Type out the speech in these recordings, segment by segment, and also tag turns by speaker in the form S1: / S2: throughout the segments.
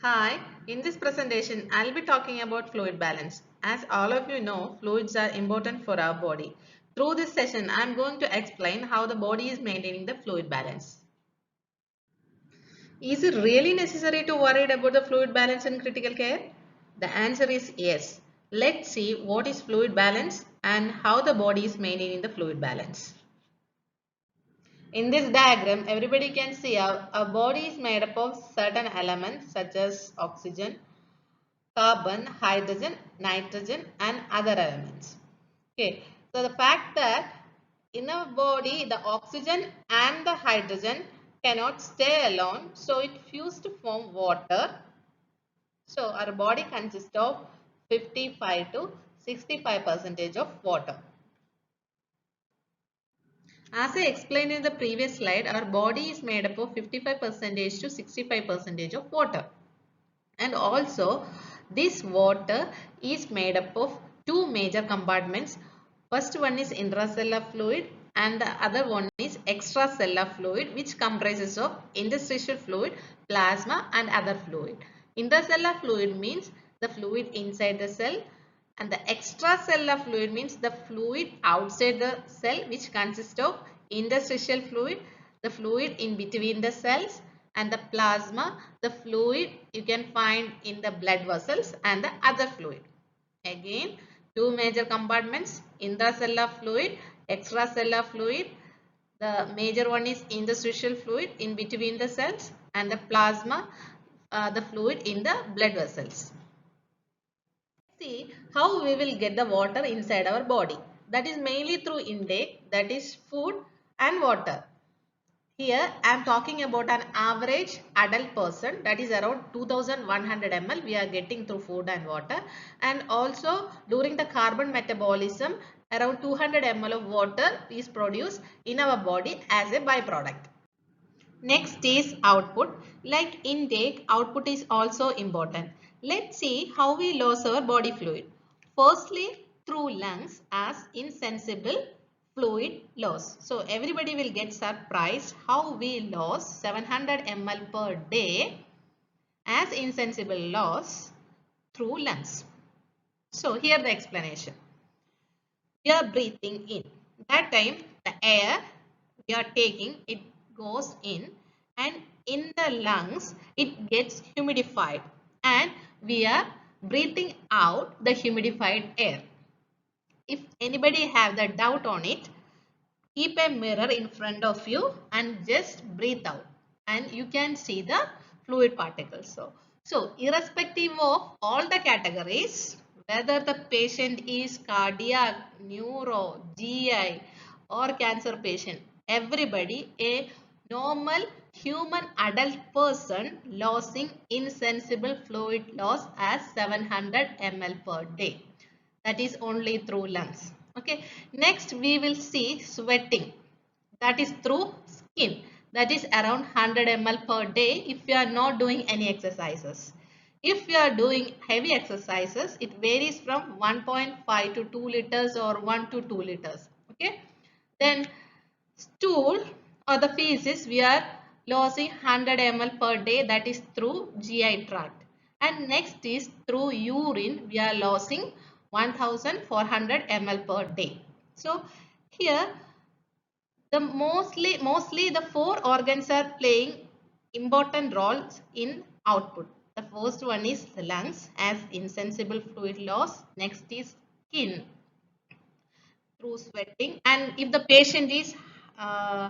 S1: Hi, in this presentation, I'll be talking about fluid balance. As all of you know, fluids are important for our body. Through this session, I'm going to explain how the body is maintaining the fluid balance. Is it really necessary to worry about the fluid balance in critical care? The answer is yes. Let's see what is fluid balance and how the body is maintaining the fluid balance. In this diagram, everybody can see our body is made up of certain elements such as oxygen, carbon, hydrogen, nitrogen and other elements. Okay, so the fact that in our body the oxygen and the hydrogen cannot stay alone, so it fused to form water. So our body consists of 55 to 65 percentage of water. As I explained in the previous slide, our body is made up of 55 percentage to 65 percentage of water. And also this water is made up of two major compartments. First one is intracellular fluid and the other one is extracellular fluid, which comprises of interstitial fluid, plasma and other fluid. Intracellular fluid means the fluid inside the cell, and the extracellular fluid means the fluid outside the cell, which consists of interstitial fluid, the fluid in between the cells, and the plasma, the fluid you can find in the blood vessels, and the other fluid. Again, two major compartments: intracellular fluid, extracellular fluid. The major one is interstitial fluid in between the cells, and the plasma, the fluid in the blood vessels. See how we will get the water inside our body. That is mainly through intake, that is food and water. Here I am talking about an average adult person, that is around 2100 ml we are getting through food and water, and also during the carbon metabolism around 200 ml of water is produced in our body as a byproduct. Next is output. Like intake, output is also important. Let's see how we lose our body fluid. Firstly, through lungs as insensible fluid loss. So everybody will get surprised how we lose 700 ml per day as insensible loss through lungs. So here the explanation. We are breathing in. That time the air we are taking, it goes in, and in the lungs it gets humidified and we are breathing out the humidified air. If anybody have the doubt on it, keep a mirror in front of you and just breathe out and you can see the fluid particles. So irrespective of all the categories, whether the patient is cardiac, neuro, GI or cancer patient, everybody, a normal human adult person losing insensible fluid loss as 700 ml per day. That is only through lungs. Okay. Next we will see sweating. That is through skin. That is around 100 ml per day if you are not doing any exercises. If you are doing heavy exercises, it varies from 1.5 to 2 liters or 1 to 2 liters. Okay. Then stool or the feces, we are losing 100 ml per day, that is through GI tract. And next is through urine, we are losing 1400 ml per day. So here the mostly the four organs are playing important roles in output. The first one is the lungs as insensible fluid loss. Next is skin through sweating, and if the patient is uh,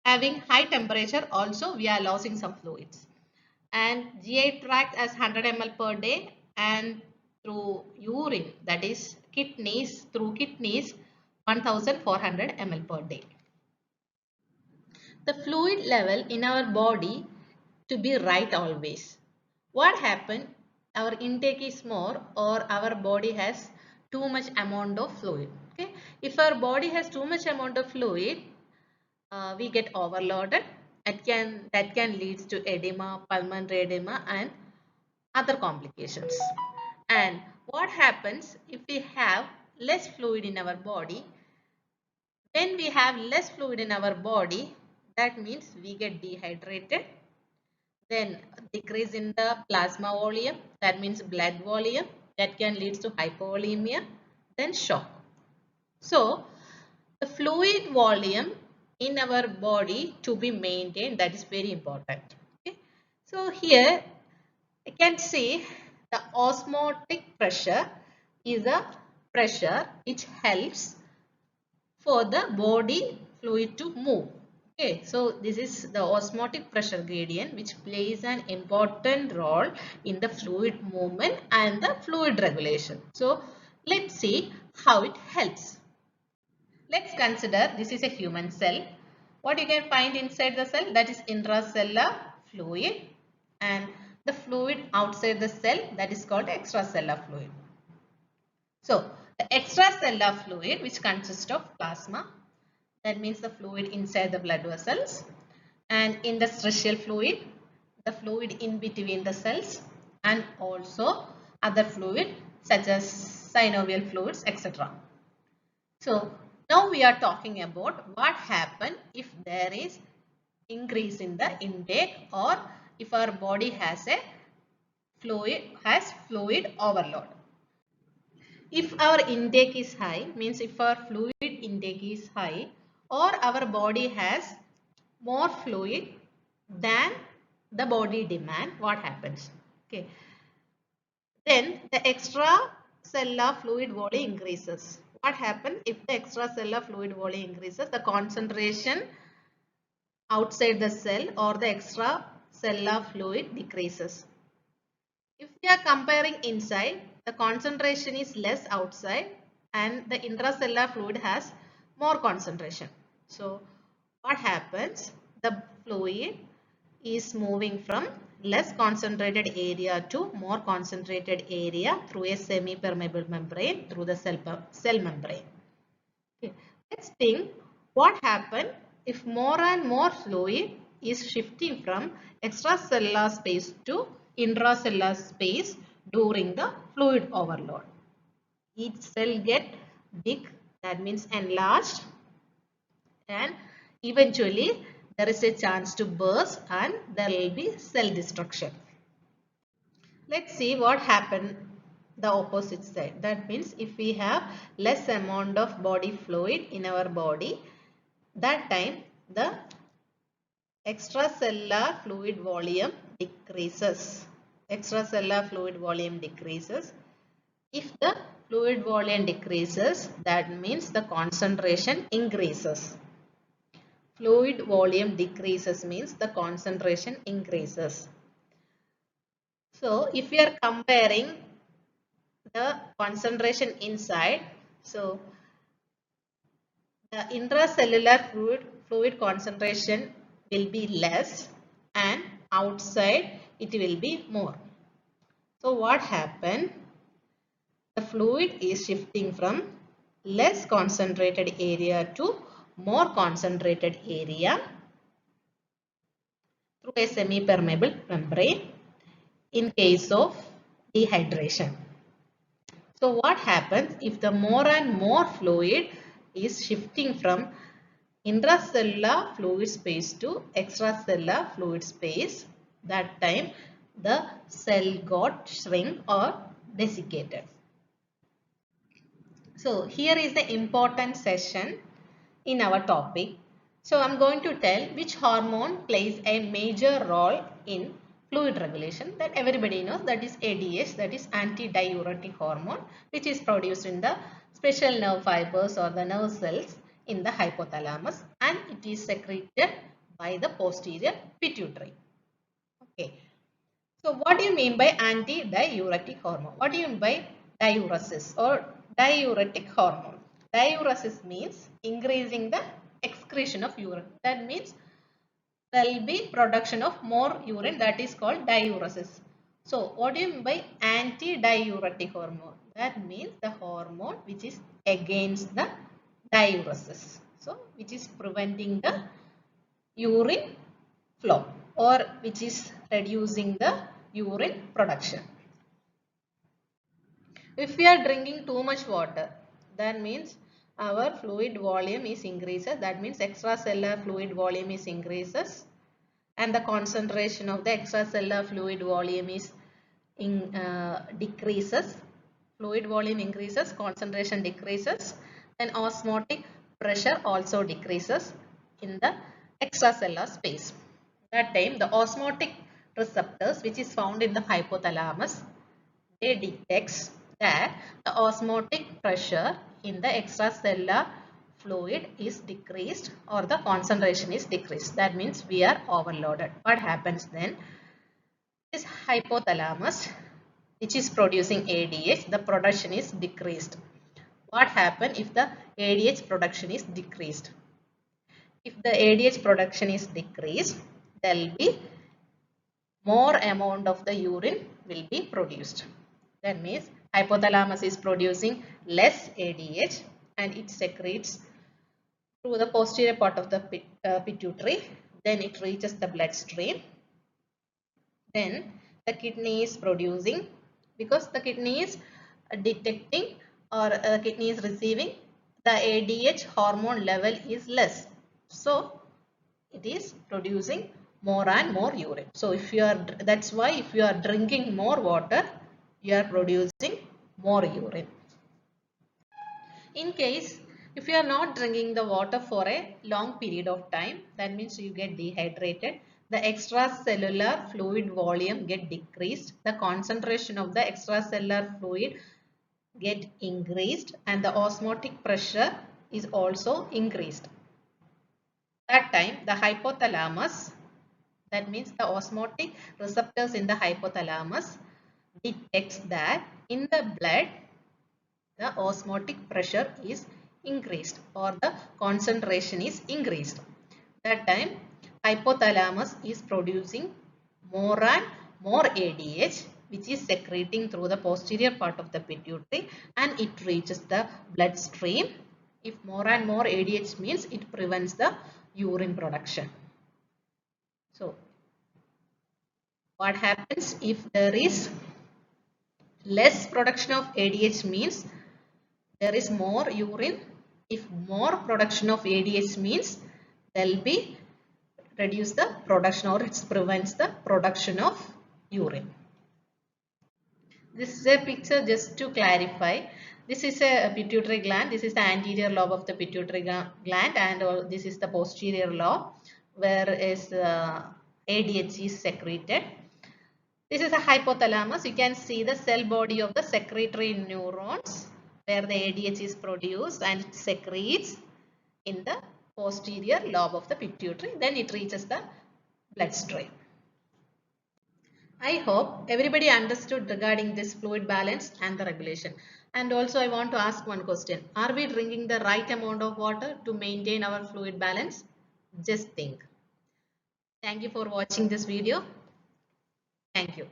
S1: having high temperature, also we are losing some fluids. And GI tract as 100 ml per day, and through urine, that is kidneys, through kidneys 1400 ml per day. The fluid level in our body to be right always. What happened? Our intake is more or our body has too much amount of fluid. Okay, if our body has too much amount of fluid, we get overloaded. That can lead to edema, pulmonary edema, and other complications. And what happens if we have less fluid in our body? When we have less fluid in our body, that means we get dehydrated. Then decrease in the plasma volume, that means blood volume, that can lead to hypovolemia. Then shock. So the fluid volume in our body to be maintained, that is very important. Okay. So here I can see the osmotic pressure is a pressure which helps for the body fluid to move. Okay, so this is the osmotic pressure gradient which plays an important role in the fluid movement and the fluid regulation. So let's see how it helps. Let's consider this is a human cell. What you can find inside the cell, that is intracellular fluid, and the fluid outside the cell, that is called extracellular fluid. So the extracellular fluid which consists of plasma, that means the fluid inside the blood vessels, and interstitial fluid, the fluid in between the cells, and also other fluid such as synovial fluids, etc. So now we are talking about what happens if there is increase in the intake, or if our body has a fluid overload. If our intake is high, means if our fluid intake is high, or our body has more fluid than the body demand, what happens? Okay. Then the extracellular fluid volume increases. What happens if the extracellular fluid volume increases? The concentration outside the cell or the extracellular fluid decreases. If we are comparing inside, the concentration is less outside and the intracellular fluid has more concentration. So what happens? The fluid is moving from less concentrated area to more concentrated area through a semi-permeable membrane, through the cell membrane. Okay. Let's think what happens if more and more fluid is shifting from extracellular space to intracellular space during the fluid overload. Each cell get big, that means enlarged, and eventually there is a chance to burst and there will be cell destruction. Let's see what happened the opposite side. That means if we have less amount of body fluid in our body, that time the extracellular fluid volume decreases. Extracellular fluid volume decreases. If the fluid volume decreases, that means the concentration increases. Fluid volume decreases means the concentration increases. So if we are comparing the concentration inside, so the intracellular fluid concentration will be less and outside it will be more. So what happened? The fluid is shifting from less concentrated area to more concentrated area through a semi-permeable membrane in case of dehydration. So what happens if the more and more fluid is shifting from intracellular fluid space to extracellular fluid space? That time the cell got shrink or desiccated. So here is the important session in our topic. So I'm going to tell which hormone plays a major role in fluid regulation, that everybody knows, that is ADH, that is antidiuretic hormone, which is produced in the special nerve fibers or the nerve cells in the hypothalamus, and it is secreted by the posterior pituitary. Okay. So what do you mean by antidiuretic hormone? What do you mean by diuresis or diuretic hormone? Diuresis means increasing the excretion of urine. That means there will be production of more urine, that is called diuresis. So what do you mean by antidiuretic hormone? That means the hormone which is against the diuresis. So which is preventing the urine flow or which is reducing the urine production. If we are drinking too much water, that means our fluid volume is increases. That means extracellular fluid volume is increases, and the concentration of the extracellular fluid volume is decreases. Fluid volume increases, concentration decreases, then osmotic pressure also decreases in the extracellular space. That time the osmotic receptors which is found in the hypothalamus, they detects that the osmotic pressure in the extracellular fluid is decreased or the concentration is decreased. That means we are overloaded. What happens then? This hypothalamus which is producing ADH, the production is decreased. What happens if the ADH production is decreased? If the ADH production is decreased, there will be more amount of the urine will be produced. That means hypothalamus is producing less ADH and it secretes through the posterior part of the pituitary. Then it reaches the bloodstream. Then the kidney is producing, because the kidney is detecting or kidney is receiving the ADH hormone level is less. So it is producing more and more urine. So if you are, that's why if you are drinking more water, you are producing more urine. In case if you are not drinking the water for a long period of time, that means you get dehydrated. The extracellular fluid volume get decreased. The concentration of the extracellular fluid get increased and the osmotic pressure is also increased. That time the hypothalamus, that means the osmotic receptors in the hypothalamus, detects that in the blood the osmotic pressure is increased or the concentration is increased. That time hypothalamus is producing more and more ADH which is secreting through the posterior part of the pituitary and it reaches the bloodstream. If more and more ADH means it prevents the urine production. So what happens if there is less production of ADH means there is more urine. If more production of ADH means there will be reduce the production or it prevents the production of urine. This is a picture just to clarify. This is a pituitary gland. This is the anterior lobe of the pituitary gland and this is the posterior lobe where is ADH is secreted. This is a hypothalamus. You can see the cell body of the secretory neurons where the ADH is produced and it secretes in the posterior lobe of the pituitary. Then it reaches the bloodstream. I hope everybody understood regarding this fluid balance and the regulation. And also I want to ask one question. Are we drinking the right amount of water to maintain our fluid balance? Just think. Thank you for watching this video. Thank you.